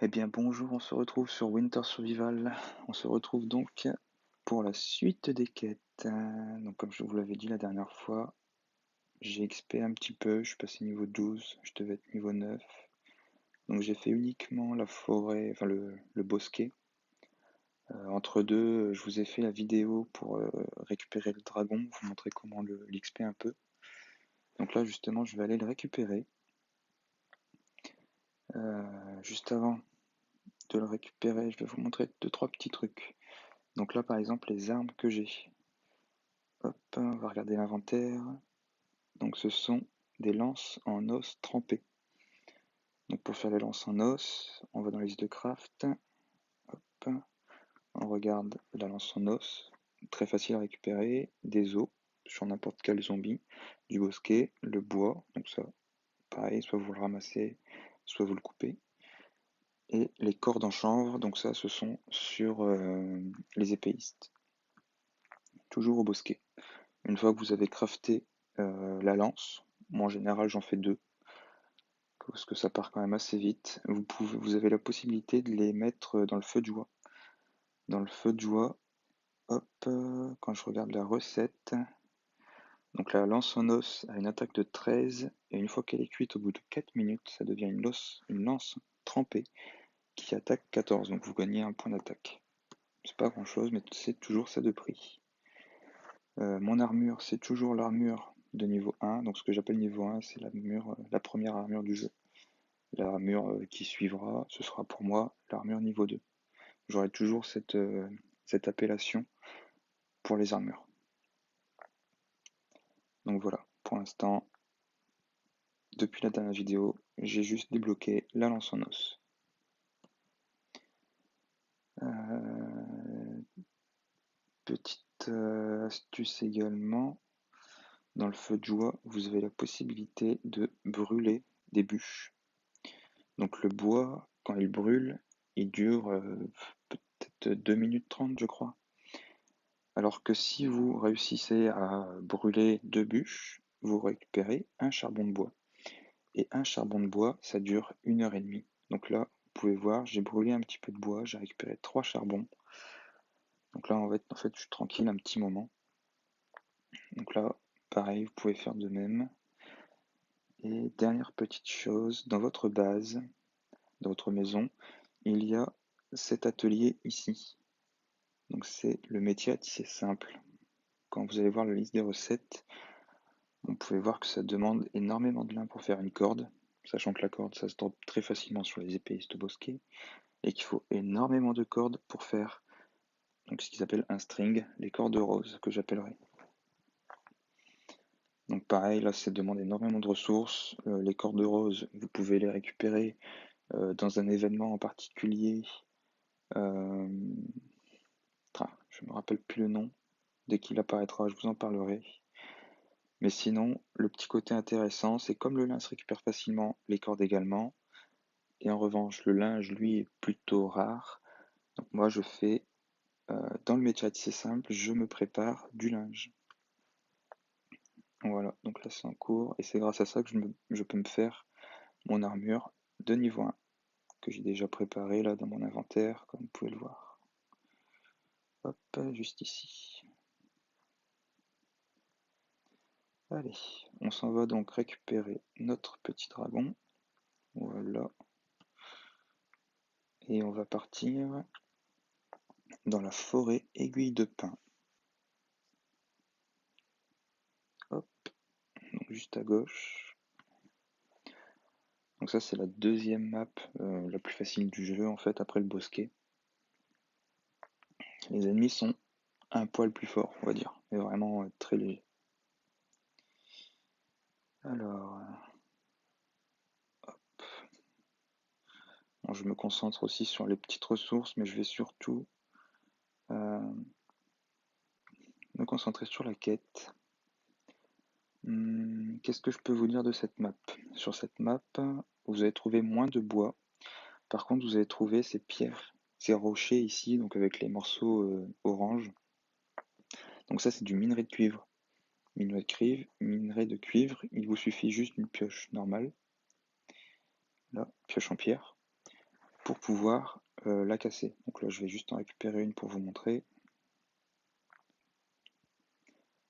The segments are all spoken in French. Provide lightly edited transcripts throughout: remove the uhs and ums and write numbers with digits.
Eh bien bonjour, on se retrouve sur Winter Survival. On se retrouve donc pour la suite des quêtes. Donc comme je vous l'avais dit la dernière fois, j'ai XP un petit peu, je suis passé niveau 12, je devais être niveau 9. Donc j'ai fait uniquement la forêt, enfin le bosquet. Entre deux, je vous ai fait la vidéo pour récupérer le dragon, vous montrer comment l'XP un peu. Donc là justement je vais aller le récupérer. Juste avant de le récupérer, je vais vous montrer 2-3 petits trucs. Donc là par exemple les armes que j'ai. Hop, on va regarder l'inventaire. Donc ce sont des lances en os trempées. Donc pour faire les lances en os, on va dans les listes de craft. Hop, on regarde la lance en os. Très facile à récupérer. Des os sur n'importe quel zombie. Du bosquet, le bois. Donc ça, pareil, soit vous le ramassez, soit vous le coupez. Et les cordes en chanvre. Donc ça, ce sont sur les épéistes. Toujours au bosquet. Une fois que vous avez crafté la lance, moi en général j'en fais deux, parce que ça part quand même assez vite. Vous avez la possibilité de les mettre dans le feu de joie. Dans le feu de joie, hop, quand je regarde la recette, donc la lance en os a une attaque de 13, et une fois qu'elle est cuite au bout de 4 minutes, ça devient une lance trempée qui attaque 14, donc vous gagnez un point d'attaque. C'est pas grand chose, mais c'est toujours ça de prix. Mon armure, c'est toujours l'armure de niveau 1, donc ce que j'appelle niveau 1, c'est la première armure du jeu. L'armure qui suivra, ce sera pour moi l'armure niveau 2. J'aurai toujours cette appellation pour les armures. Donc voilà, pour l'instant, depuis la dernière vidéo, j'ai juste débloqué la lance en os. Petite astuce également, dans le feu de joie, vous avez la possibilité de brûler des bûches. Donc le bois, quand il brûle, il dure peut-être 2 minutes 30, je crois. Alors que si vous réussissez à brûler 2 bûches, vous récupérez un charbon de bois. Et un charbon de bois, ça dure 1h30. Donc là, vous pouvez voir, j'ai brûlé un petit peu de bois, j'ai récupéré 3 charbons. Donc là, en fait, je suis tranquille un petit moment. Donc là, pareil, vous pouvez faire de même. Et dernière petite chose, dans votre base, dans votre maison, il y a cet atelier ici. Donc c'est le métier à tisser simple. Quand vous allez voir la liste des recettes, vous pouvez voir que ça demande énormément de lin pour faire une corde, sachant que la corde ça se drop très facilement sur les épéistes au bosquet, et qu'il faut énormément de cordes pour faire donc ce qu'ils appellent un string, les cordes roses que j'appellerai. Donc pareil, là ça demande énormément de ressources. Les cordes roses, vous pouvez les récupérer dans un événement en particulier. Euh, je me rappelle plus le nom. Dès qu'il apparaîtra, je vous en parlerai. Mais sinon, le petit côté intéressant, c'est comme le lin se récupère facilement, les cordes également. Et en revanche, le linge, lui, est plutôt rare. Donc moi, je fais, dans le métier à tisser simple, je me prépare du linge. Voilà, donc là c'est en cours, et c'est grâce à ça que je peux me faire mon armure de niveau 1, que j'ai déjà préparé là dans mon inventaire, comme vous pouvez le voir. Hop, juste ici. Allez, on s'en va donc récupérer notre petit dragon. Voilà. Et on va partir dans la forêt aiguille de pin. Hop, donc juste à gauche. Donc ça c'est la deuxième map la plus facile du jeu en fait après le bosquet. Les ennemis sont un poil plus forts on va dire, mais vraiment très légers. Alors, hop. Bon, je me concentre aussi sur les petites ressources, mais je vais surtout me concentrer sur la quête. Qu'est-ce que je peux vous dire de cette map? Sur cette map, vous allez trouver moins de bois. Par contre, vous allez trouver ces pierres, ces rochers ici, donc avec les morceaux orange. Donc ça, c'est du minerai de cuivre. Minerai de cuivre, il vous suffit juste d'une pioche normale. Là, pioche en pierre. pour pouvoir la casser. Donc là je vais juste en récupérer une pour vous montrer.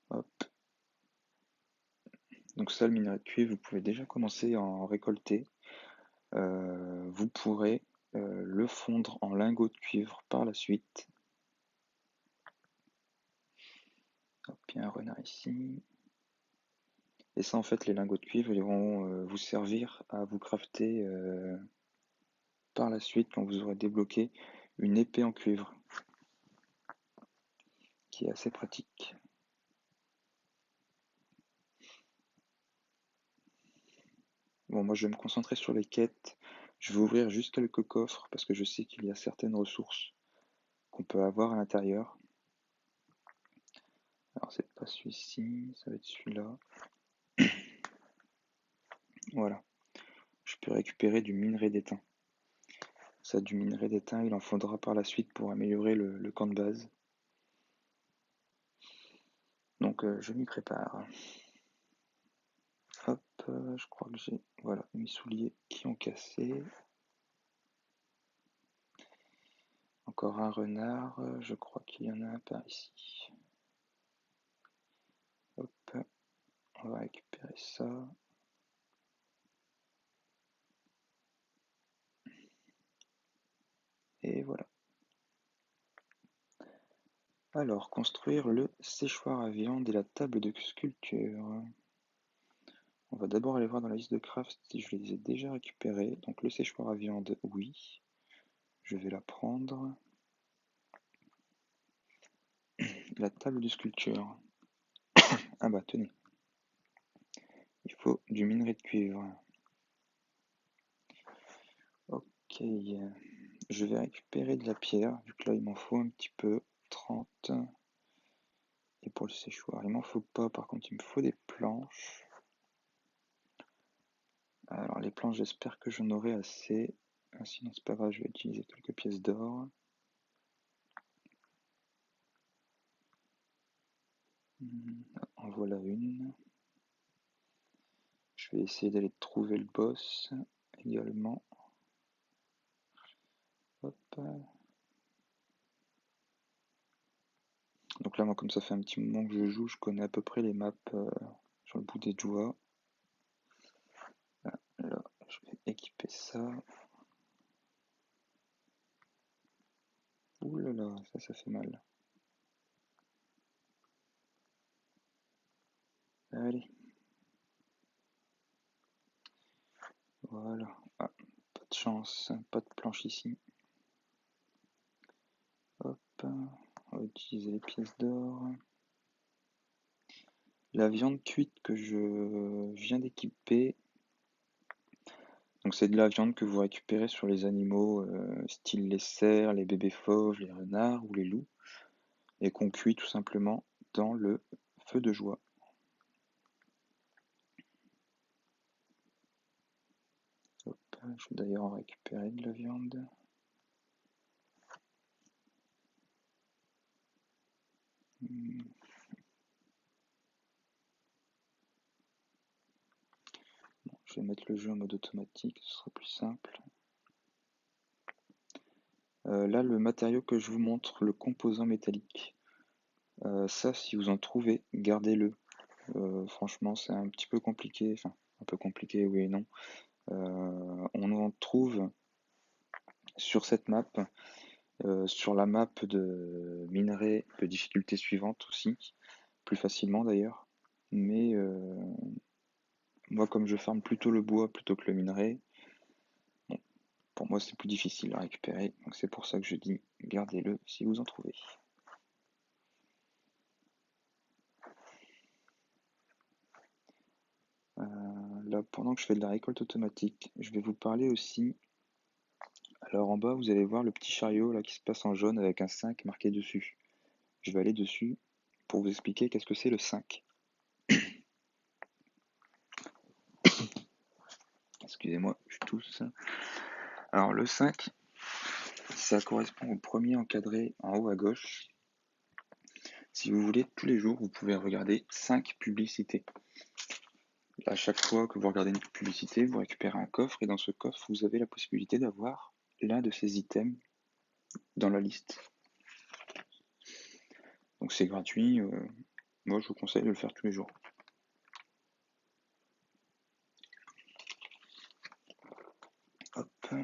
Hop. Donc ça, le minerai de cuivre, vous pouvez déjà commencer à en récolter. Vous pourrez le fondre en lingots de cuivre par la suite. Hop, il y a un renard ici. Et ça, en fait, les lingots de cuivre, ils vont vous servir à vous crafter par la suite quand vous aurez débloqué une épée en cuivre, qui est assez pratique. Bon, moi je vais me concentrer sur les quêtes. Je vais ouvrir juste quelques coffres parce que je sais qu'il y a certaines ressources qu'on peut avoir à l'intérieur. Alors c'est pas celui-ci, ça va être celui-là. Voilà. Je peux récupérer du minerai d'étain. Ça, du minerai d'étain, il en faudra par la suite pour améliorer le camp de base. Donc je m'y prépare. Hop, je crois que j'ai voilà, mes souliers qui ont cassé. Encore un renard, je crois qu'il y en a un par ici. Hop, on va récupérer ça. Et voilà. Alors, construire le séchoir à viande et la table de sculpture. On va d'abord aller voir dans la liste de craft si je les ai déjà récupérés. Donc le séchoir à viande, oui. Je vais la prendre. La table de sculpture. Ah bah tenez. Il faut du minerai de cuivre. Ok. Je vais récupérer de la pierre, vu que là il m'en faut un petit peu. 30. Et pour le séchoir, il m'en faut pas. Par contre, il me faut des planches. Alors les planches, j'espère que j'en aurai assez. Sinon c'est pas grave, je vais utiliser quelques pièces d'or. En voilà une. Je vais essayer d'aller trouver le boss également. Hop. Donc là, moi, comme ça fait un petit moment que je joue, je connais à peu près les maps sur le bout des doigts. Là, je vais équiper ça. Ouh là là, ça fait mal. Allez. Voilà. Ah, pas de chance, pas de planche ici. Hop. On va utiliser les pièces d'or. La viande cuite que je viens d'équiper. Donc c'est de la viande que vous récupérez sur les animaux, style les cerfs, les bébés fauves, les renards ou les loups, et qu'on cuit tout simplement dans le feu de joie. Hop, je vais d'ailleurs en récupérer de la viande. Bon, je vais mettre le jeu en mode automatique, ce sera plus simple. Là, le matériau que je vous montre, le composant métallique. Ça, si vous en trouvez, gardez-le. Franchement, c'est un petit peu compliqué, enfin, un peu compliqué, oui et non. On en trouve sur cette map, sur la map de minerai de difficulté suivante aussi, plus facilement d'ailleurs. Mais moi, comme je farme plutôt le bois plutôt que le minerai, bon, pour moi c'est plus difficile à récupérer. Donc c'est pour ça que je dis gardez-le si vous en trouvez. Là, pendant que je fais de la récolte automatique, je vais vous parler aussi. Alors en bas, vous allez voir le petit chariot là qui se passe en jaune avec un 5 marqué dessus. Je vais aller dessus pour vous expliquer qu'est-ce que c'est le 5. Excusez-moi, je tousse. Alors le 5, ça correspond au premier encadré en haut à gauche. Si vous voulez, tous les jours, vous pouvez regarder 5 publicités. À chaque fois que vous regardez une publicité, vous récupérez un coffre et dans ce coffre, vous avez la possibilité d'avoir l'un de ces items dans la liste. Donc c'est gratuit, moi je vous conseille de le faire tous les jours. Hop.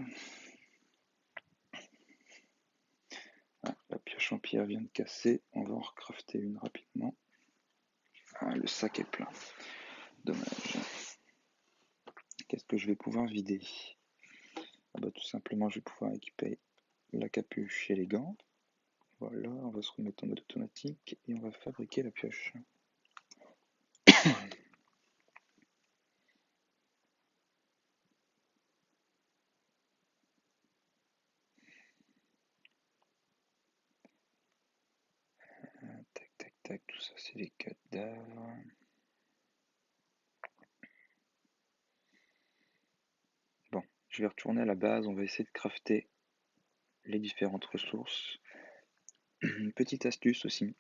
Ah, la pioche en pierre vient de casser, on va en recrafter une rapidement. Ah, le sac est plein, dommage. Qu'est-ce que je vais pouvoir vider? Ah bah, tout simplement je vais pouvoir équiper la capuche et les gants. Voilà, on va se remettre en mode automatique et on va fabriquer la pioche. Tac, tac, tac, tout ça c'est les cadavres. Bon, je vais retourner à la base, on va essayer de crafter les différentes ressources. Une petite astuce aussi,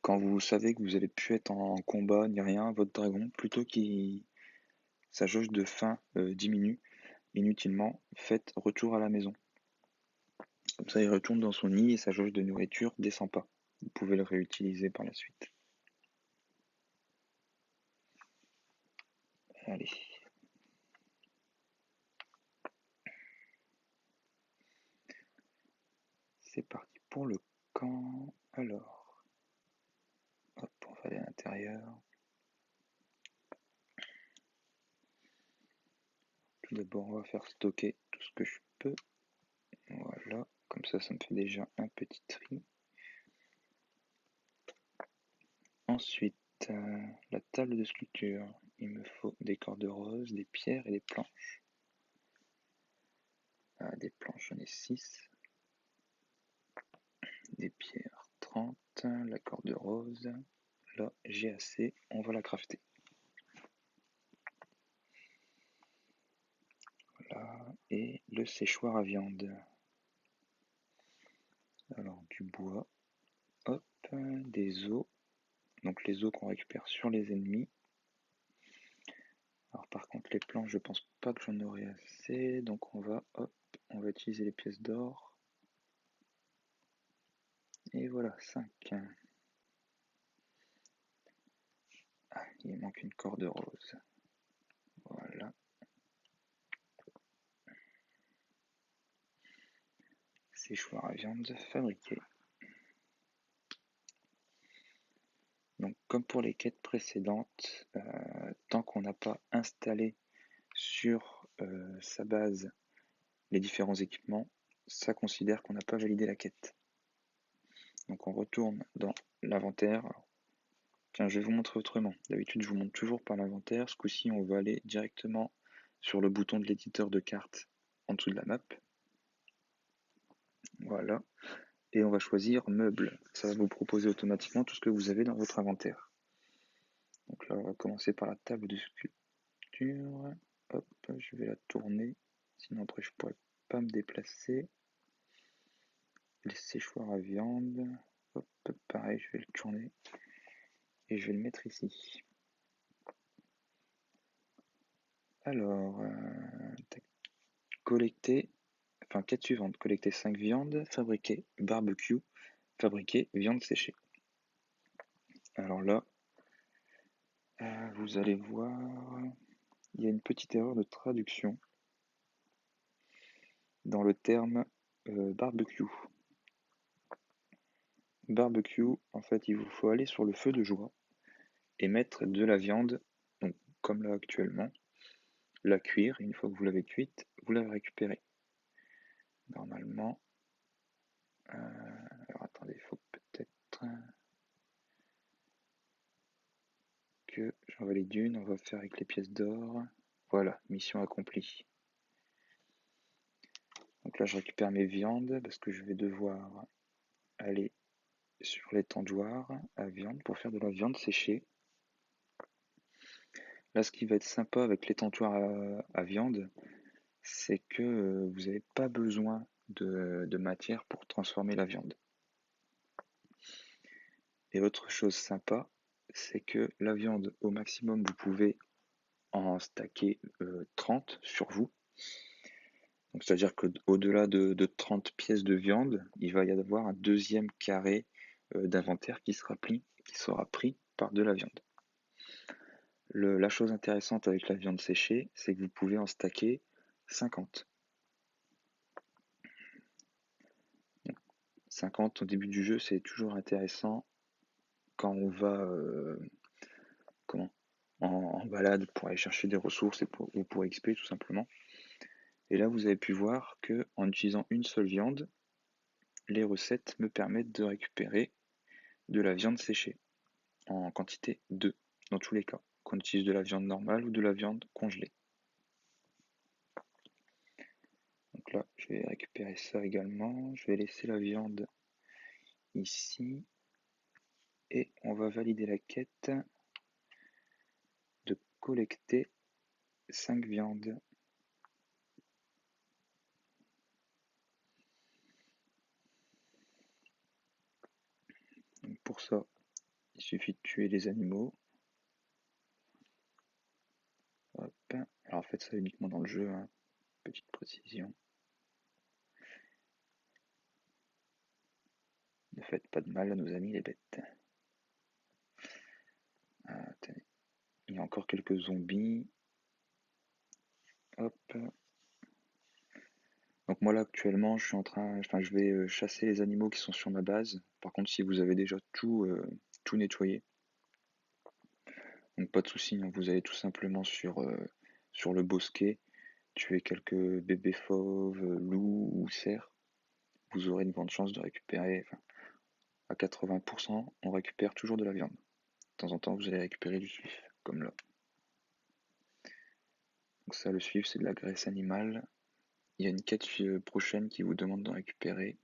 quand vous savez que vous n'allez plus être en combat ni rien, votre dragon, plutôt que sa jauge de faim diminue inutilement, faites retour à la maison. Comme ça il retourne dans son nid et sa jauge de nourriture descend pas. Vous pouvez le réutiliser par la suite. Allez. C'est parti pour le camp. Alors, hop, on va aller à l'intérieur. Tout d'abord, on va faire stocker tout ce que je peux. Voilà, comme ça me fait déjà un petit tri. Ensuite, la table de sculpture. Il me faut des cordes roses, des pierres et des planches. Des planches, j'en ai 6. Des pierres, 30. La corde rose. Là, j'ai assez. On va la crafter. Voilà. Et le séchoir à viande. Alors, du bois. Hop, des os. Donc les os qu'on récupère sur les ennemis. Alors par contre les planches, je pense pas que j'en aurai assez. Donc on va utiliser les pièces d'or. Et voilà, 5. Ah, il manque une corde rose. Voilà. Séchoir à viande fabriqué. Donc comme pour les quêtes précédentes, tant qu'on n'a pas installé sur sa base les différents équipements, ça considère qu'on n'a pas validé la quête. Donc on retourne dans l'inventaire. Tiens, je vais vous montrer autrement. D'habitude, je vous montre toujours par l'inventaire. Ce coup-ci, on va aller directement sur le bouton de l'éditeur de cartes en dessous de la map. Voilà. Et on va choisir meubles. Ça va vous proposer automatiquement tout ce que vous avez dans votre inventaire. Donc là, on va commencer par la table de sculpture. Hop, je vais la tourner. Sinon, après, je ne pourrais pas me déplacer. Les séchoirs à viande. Hop, pareil, je vais le tourner. Et je vais le mettre ici. Alors, collecter, quête suivante, collecter 5 viandes, fabriquer barbecue, fabriquer viande séchée. Alors là, vous allez voir, il y a une petite erreur de traduction dans le terme barbecue. Barbecue, en fait, il vous faut aller sur le feu de joie et mettre de la viande, donc comme là actuellement, la cuire. Une fois que vous l'avez cuite, vous la récupérez. Normalement, alors attendez, il faut peut-être que j'en valide une. On va faire avec les pièces d'or. Voilà, mission accomplie. Donc là, je récupère mes viandes parce que je vais devoir aller sur l'étendoir à viande pour faire de la viande séchée. Là, ce qui va être sympa avec l'étendoir à viande, c'est que vous n'avez pas besoin de matière pour transformer la viande. Et autre chose sympa, c'est que la viande, au maximum, vous pouvez en stacker 30 sur vous. Donc c'est-à-dire qu'au-delà de 30 pièces de viande, il va y avoir un deuxième carré d'inventaire qui sera pris par de la viande. La chose intéressante avec la viande séchée, c'est que vous pouvez en stacker 50. 50 au début du jeu, c'est toujours intéressant quand on va en balade pour aller chercher des ressources ou pour XP tout simplement. Et là, vous avez pu voir que en utilisant une seule viande, les recettes me permettent de récupérer de la viande séchée en quantité 2 dans tous les cas, qu'on utilise de la viande normale ou de la viande congelée. Donc là, je vais récupérer ça également. Je vais laisser la viande ici et on va valider la quête de collecter 5 viandes. Donc pour ça, il suffit de tuer les animaux. Hop. Alors faites ça uniquement dans le jeu, hein. Petite précision. Ne faites pas de mal à nos amis les bêtes. Ah, il y a encore quelques zombies. Hop. Donc moi là actuellement je vais chasser les animaux qui sont sur ma base. Par contre si vous avez déjà tout nettoyé, donc pas de souci, hein, vous allez tout simplement sur le bosquet, tuer quelques bébés fauves, loups ou cerfs. Vous aurez une grande chance de récupérer, enfin, à 80% on récupère toujours de la viande. De temps en temps vous allez récupérer du suif, comme là. Donc ça le suif c'est de la graisse animale. Il y a une quête prochaine qui vous demande d'en récupérer.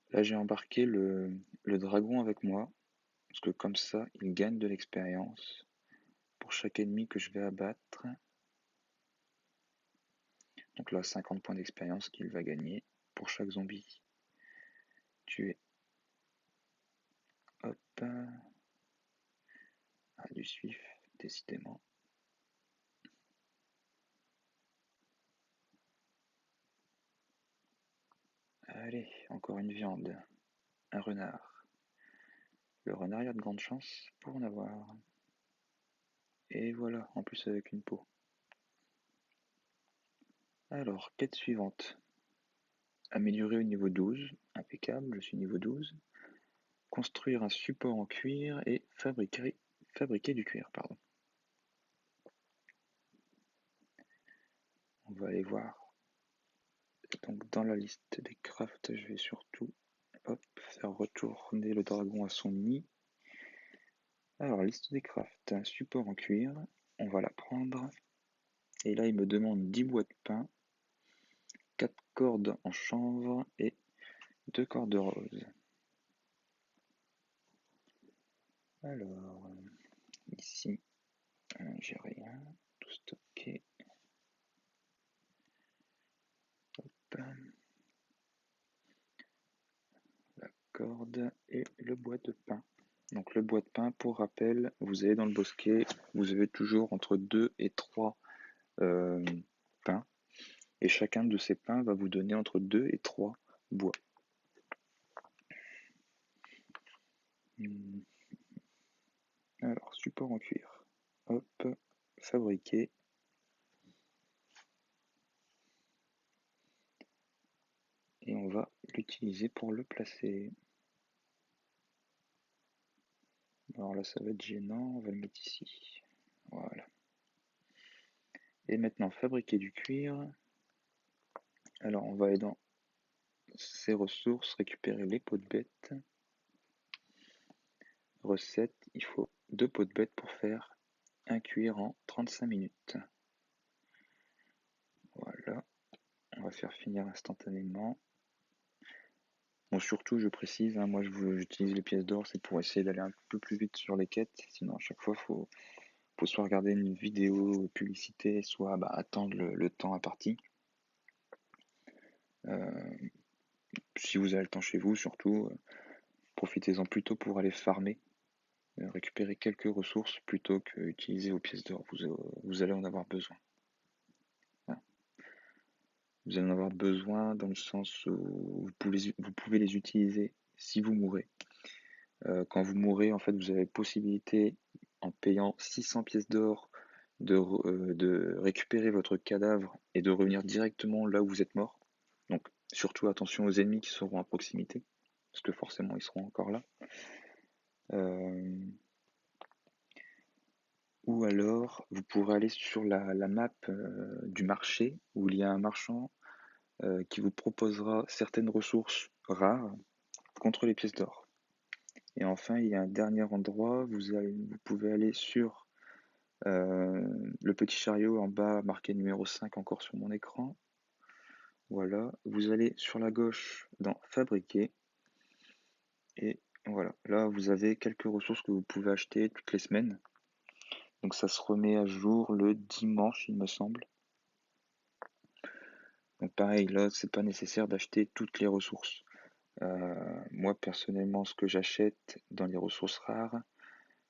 Là j'ai embarqué le dragon avec moi, parce que comme ça il gagne de l'expérience pour chaque ennemi que je vais abattre. Donc là 50 points d'expérience qu'il va gagner pour chaque zombie tué. Hop. Ah, du suif, décidément. Allez, encore une viande. Un renard. Le renard, il y a de grandes chances pour en avoir. Et voilà, en plus avec une peau. Alors, quête suivante. Améliorer au niveau 12. Impeccable, je suis niveau 12. Construire un support en cuir et fabriquer du cuir, pardon. On va aller voir. Donc dans la liste des crafts, je vais surtout faire retourner le dragon à son nid. Alors, liste des crafts, un support en cuir, on va la prendre. Et là, il me demande 10 bois de pain, 4 cordes en chanvre et 2 cordes roses. Alors, ici, j'ai rien, tout stocké. Hop. La corde et le bois de pain. Donc le bois de pain, pour rappel, vous allez dans le bosquet, vous avez toujours entre 2 et 3 pains. Et chacun de ces pains va vous donner entre 2 et 3 bois. Alors, support en cuir. Hop, fabriquer. Et on va l'utiliser pour le placer. Alors là, ça va être gênant, on va le mettre ici. Voilà. Et maintenant, fabriquer du cuir. Alors, on va aller dans ces ressources, récupérer les peaux de bête. Recette, il faut 2 peaux de bête pour faire un cuir en 35 minutes. Voilà. On va faire finir instantanément. Bon, surtout, je précise, hein, moi j'utilise les pièces d'or, c'est pour essayer d'aller un peu plus vite sur les quêtes. Sinon, à chaque fois, faut soit regarder une vidéo publicité, soit attendre le temps imparti. Si vous avez le temps chez vous, surtout, profitez-en plutôt pour aller farmer. récupérer quelques ressources plutôt que utiliser vos pièces d'or. Vous allez en avoir besoin. Voilà. Vous allez en avoir besoin dans le sens où vous pouvez les utiliser si vous mourrez. Quand vous mourrez, en fait, vous avez possibilité, en payant 600 pièces d'or, de récupérer votre cadavre et de revenir directement là où vous êtes mort. Donc, surtout attention aux ennemis qui seront à proximité, parce que forcément, ils seront encore là. Ou alors, vous pourrez aller sur la map du marché, où il y a un marchand qui vous proposera certaines ressources rares contre les pièces d'or. Et enfin, il y a un dernier endroit, vous pouvez aller sur le petit chariot en bas, marqué numéro 5 encore sur mon écran. Voilà, vous allez sur la gauche dans Fabriquer. Et voilà, là vous avez quelques ressources que vous pouvez acheter toutes les semaines. Donc ça se remet à jour le dimanche, il me semble. Donc pareil, là c'est pas nécessaire d'acheter toutes les ressources. Moi personnellement, ce que j'achète dans les ressources rares,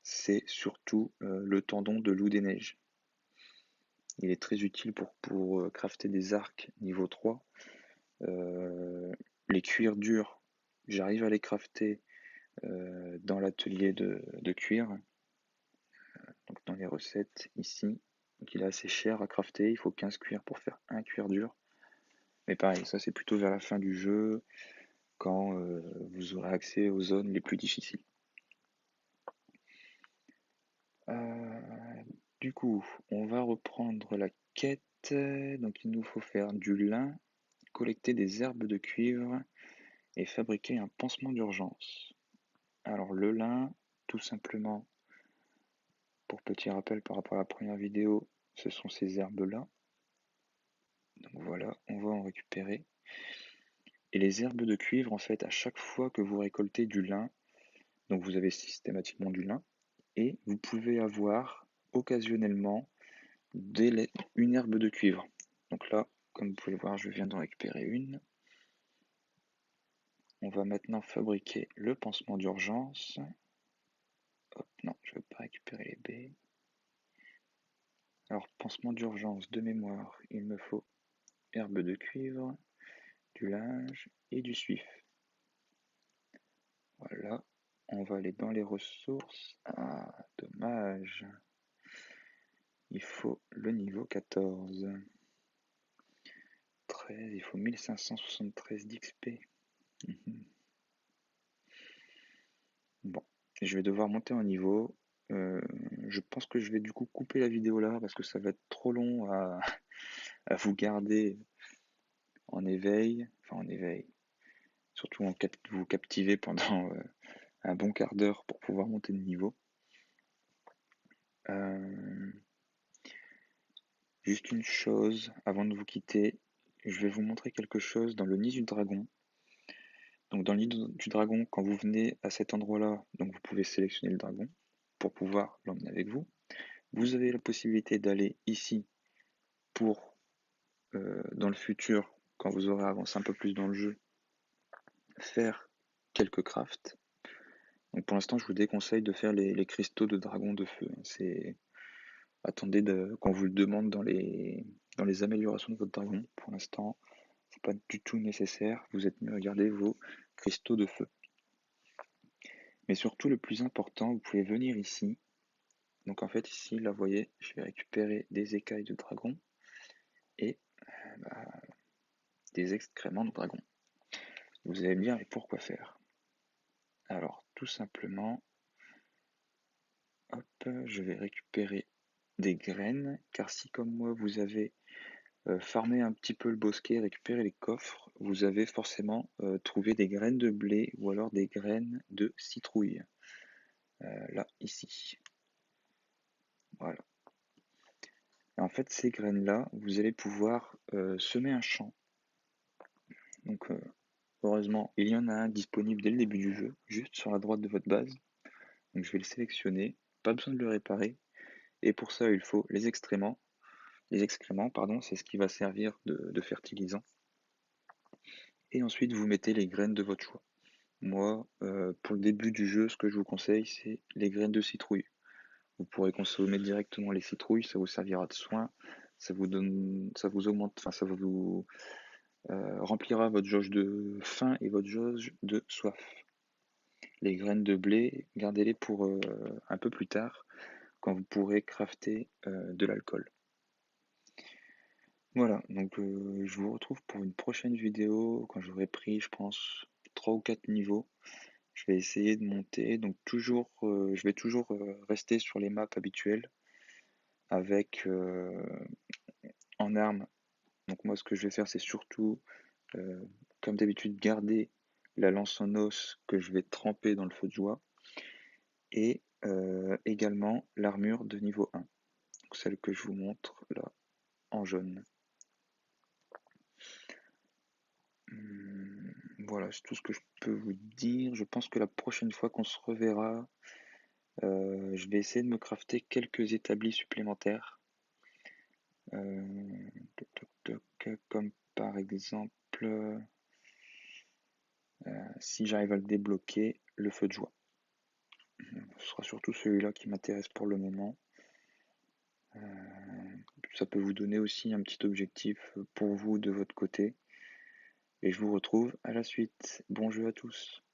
c'est surtout le tendon de loup des neiges. Il est très utile pour crafter des arcs niveau 3. Les cuirs durs, j'arrive à les crafter dans l'atelier de cuir, donc dans les recettes ici. Donc il est assez cher à crafter, il faut 15 cuirs pour faire un cuir dur. Mais pareil, ça c'est plutôt vers la fin du jeu, quand vous aurez accès aux zones les plus difficiles. Du coup, on va reprendre la quête. Donc il nous faut faire du lin, collecter des herbes de cuivre et fabriquer un pansement d'urgence. Alors le lin, tout simplement, pour petit rappel par rapport à la première vidéo, ce sont ces herbes-là. Donc voilà, on va en récupérer. Et les herbes de cuivre, en fait, à chaque fois que vous récoltez du lin, donc vous avez systématiquement du lin, et vous pouvez avoir occasionnellement une herbe de cuivre. Donc là, comme vous pouvez le voir, je viens d'en récupérer une. On va maintenant fabriquer le pansement d'urgence. Hop, non, je ne veux pas récupérer les baies. Alors, pansement d'urgence de mémoire, il me faut herbe de cuivre, du linge et du suif. Voilà, on va aller dans les ressources. Ah, dommage. Il faut le niveau 14. 13, il faut 1573 d'XP. Bon, je vais devoir monter en niveau. Je pense que je vais du coup couper la vidéo là parce que ça va être trop long à vous garder en éveil. Enfin en éveil. Surtout vous captiver pendant un bon quart d'heure pour pouvoir monter de niveau. Juste une chose avant de vous quitter, je vais vous montrer quelque chose dans le nid du dragon. Donc dans le nid du dragon, quand vous venez à cet endroit-là, donc vous pouvez sélectionner le dragon pour pouvoir l'emmener avec vous. Vous avez la possibilité d'aller ici pour, dans le futur, quand vous aurez avancé un peu plus dans le jeu, faire quelques crafts. Donc pour l'instant, je vous déconseille de faire les cristaux de dragon de feu. Attendez qu'on vous le demande dans les améliorations de votre dragon. Pour l'instant, c'est pas du tout nécessaire. Vous êtes mieux à garder vos cristaux de feu. Mais surtout, le plus important, vous pouvez venir ici. Donc en fait, ici, là, vous voyez, je vais récupérer des écailles de dragon et des excréments de dragon. Vous allez me dire, mais pourquoi faire? Alors, tout simplement, hop, je vais récupérer des graines, car si comme moi, vous avez farmé un petit peu le bosquet, récupéré les coffres, vous avez forcément trouvé des graines de blé ou alors des graines de citrouille. Là, ici. Voilà. Et en fait, ces graines-là, vous allez pouvoir semer un champ. Donc, heureusement, il y en a un disponible dès le début du jeu, juste sur la droite de votre base. Donc, je vais le sélectionner, pas besoin de le réparer. Et pour ça, il faut les excréments. Les excréments, pardon, c'est ce qui va servir de fertilisant. Et ensuite, vous mettez les graines de votre choix. Moi, pour le début du jeu, ce que je vous conseille, c'est les graines de citrouille. Vous pourrez consommer directement les citrouilles, ça vous servira de soin, ça vous augmente, enfin ça vous remplira votre jauge de faim et votre jauge de soif. Les graines de blé, gardez-les pour un peu plus tard, quand vous pourrez crafter de l'alcool. Voilà, donc je vous retrouve pour une prochaine vidéo, quand j'aurai pris, je pense, 3 ou 4 niveaux. Je vais essayer de monter, donc toujours, je vais toujours rester sur les maps habituelles, avec en armes. Donc moi, ce que je vais faire, c'est surtout, euh, comme d'habitude, garder la lance en os que je vais tremper dans le feu de joie, et également l'armure de niveau 1, donc celle que je vous montre là en jaune. Voilà, c'est tout ce que je peux vous dire. Je pense que la prochaine fois qu'on se reverra, je vais essayer de me crafter quelques établis supplémentaires. Toc, toc, toc, comme par exemple, si j'arrive à le débloquer, le feu de joie. Ce sera surtout celui-là qui m'intéresse pour le moment. Ça peut vous donner aussi un petit objectif pour vous de votre côté. Et je vous retrouve à la suite. Bon jeu à tous.